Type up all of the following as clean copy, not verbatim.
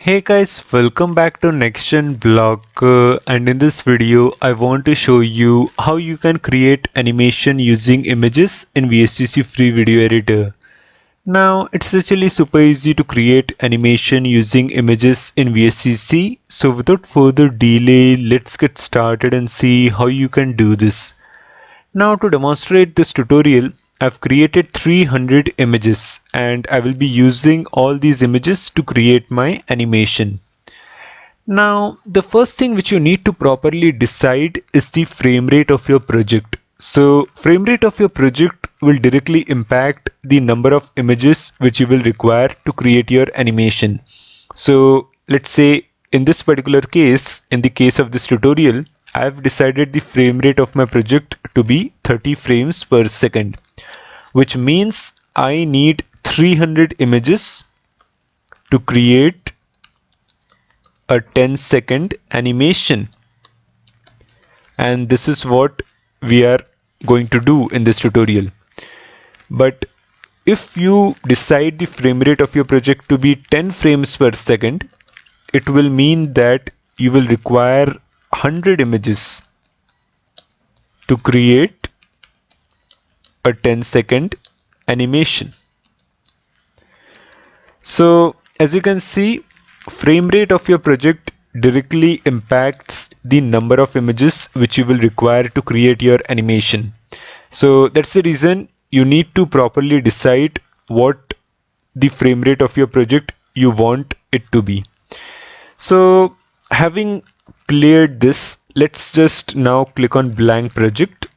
Hey guys, welcome back to NextGenBlogger, and in this video I want to show you how you can create animation using images in VSDC Free Video Editor. Now it's actually super easy to create animation using images in VSDC, so without further delay let's get started and see how you can do this. Now to demonstrate this tutorial, I've created 300 images and I will be using all these images to create my animation. Now the first thing which you need to properly decide is the frame rate of your project. So frame rate of your project will directly impact the number of images which you will require to create your animation. So let's say in this particular case, in the case of this tutorial, I've decided the frame rate of my project to be 30 frames per second, which means I need 300 images to create a 10-second animation. And this is what we are going to do in this tutorial. But if you decide the frame rate of your project to be 10 frames per second, it will mean that you will require 100 images to create a 10-second animation. So as you can see, frame rate of your project directly impacts the number of images which you will require to create your animation. So that's the reason you need to properly decide what the frame rate of your project you want it to be. So having cleared this, let's just now click on blank project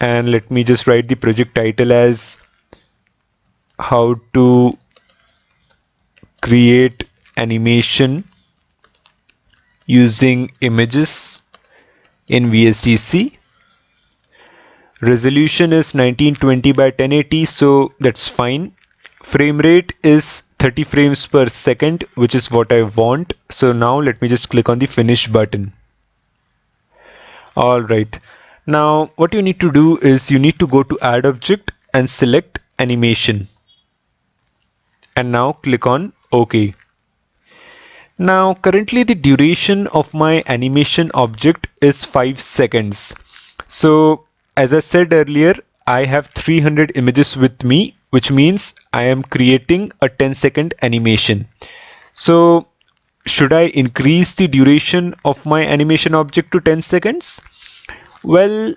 and let me just write the project title as how to create animation using images in VSDC. Resolution is 1920 by 1080, so that's fine. Frame rate is 30 frames per second, which is what I want. So now let me just click on the finish button. Alright, now what you need to do is you need to go to add object and select animation. And now click on OK. Now currently the duration of my animation object is 5 seconds. So as I said earlier, I have 300 images with me, which means I am creating a 10-second animation. So should I increase the duration of my animation object to 10 seconds? Well,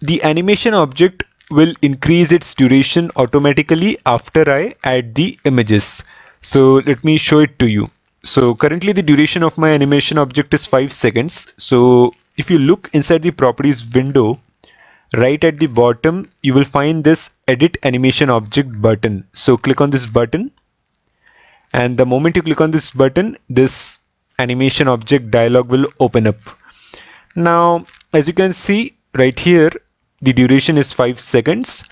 the animation object will increase its duration automatically after I add the images. So let me show it to you. So currently the duration of my animation object is 5 seconds. So if you look inside the properties window, right at the bottom, you will find this edit animation object button. So click on this button, and the moment you click on this button, this animation object dialog will open up. Now, as you can see right here, the duration is 5 seconds.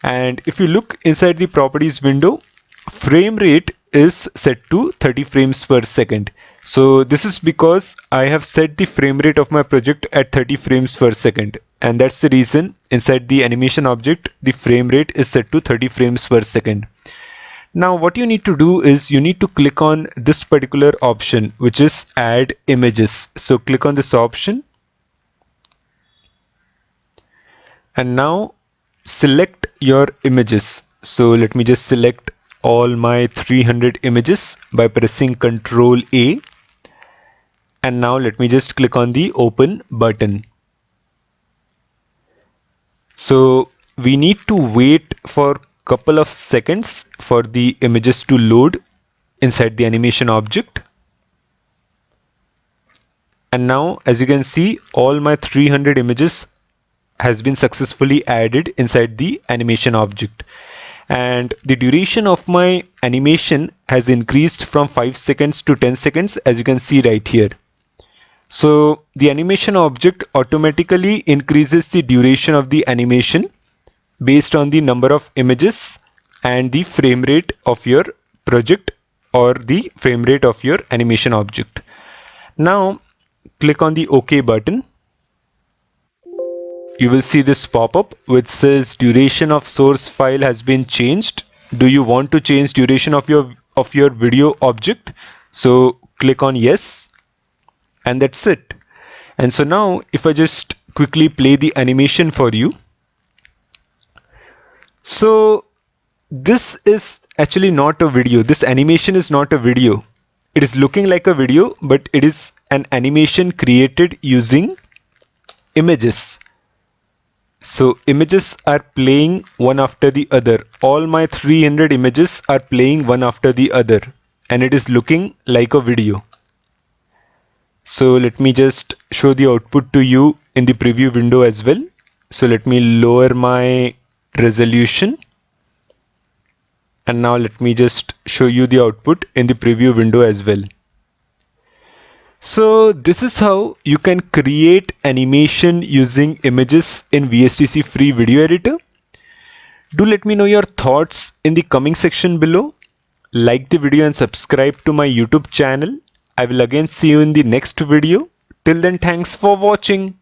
And if you look inside the properties window, frame rate is set to 30 frames per second. So this is because I have set the frame rate of my project at 30 frames per second. And that's the reason inside the animation object, the frame rate is set to 30 frames per second. Now what you need to do is you need to click on this particular option, which is add images. So click on this option. And now select your images. So let me just select all my 300 images by pressing Ctrl A. And now let me just click on the open button. So we need to wait for a couple of seconds for the images to load inside the animation object. And now as you can see, all my 300 images has been successfully added inside the animation object. And the duration of my animation has increased from 5 seconds to 10 seconds, as you can see right here. So the animation object automatically increases the duration of the animation based on the number of images and the frame rate of your project or the frame rate of your animation object. Now click on the OK button. You will see this pop-up which says duration of source file has been changed. Do you want to change duration of your video object? So click on yes, and that's it. And so now if I just quickly play the animation for you. So this is actually not a video. This animation is not a video. It is looking like a video, but it is an animation created using images. So images are playing one after the other. All my 300 images are playing one after the other, and it is looking like a video. So let me just show the output to you in the preview window as well. So let me lower my resolution. And now let me just show you the output in the preview window as well. So this is how you can create animation using images in VSDC Free Video Editor. Do let me know your thoughts in the comment section below. Like the video and subscribe to my YouTube channel. I will again see you in the next video. Till then, thanks for watching.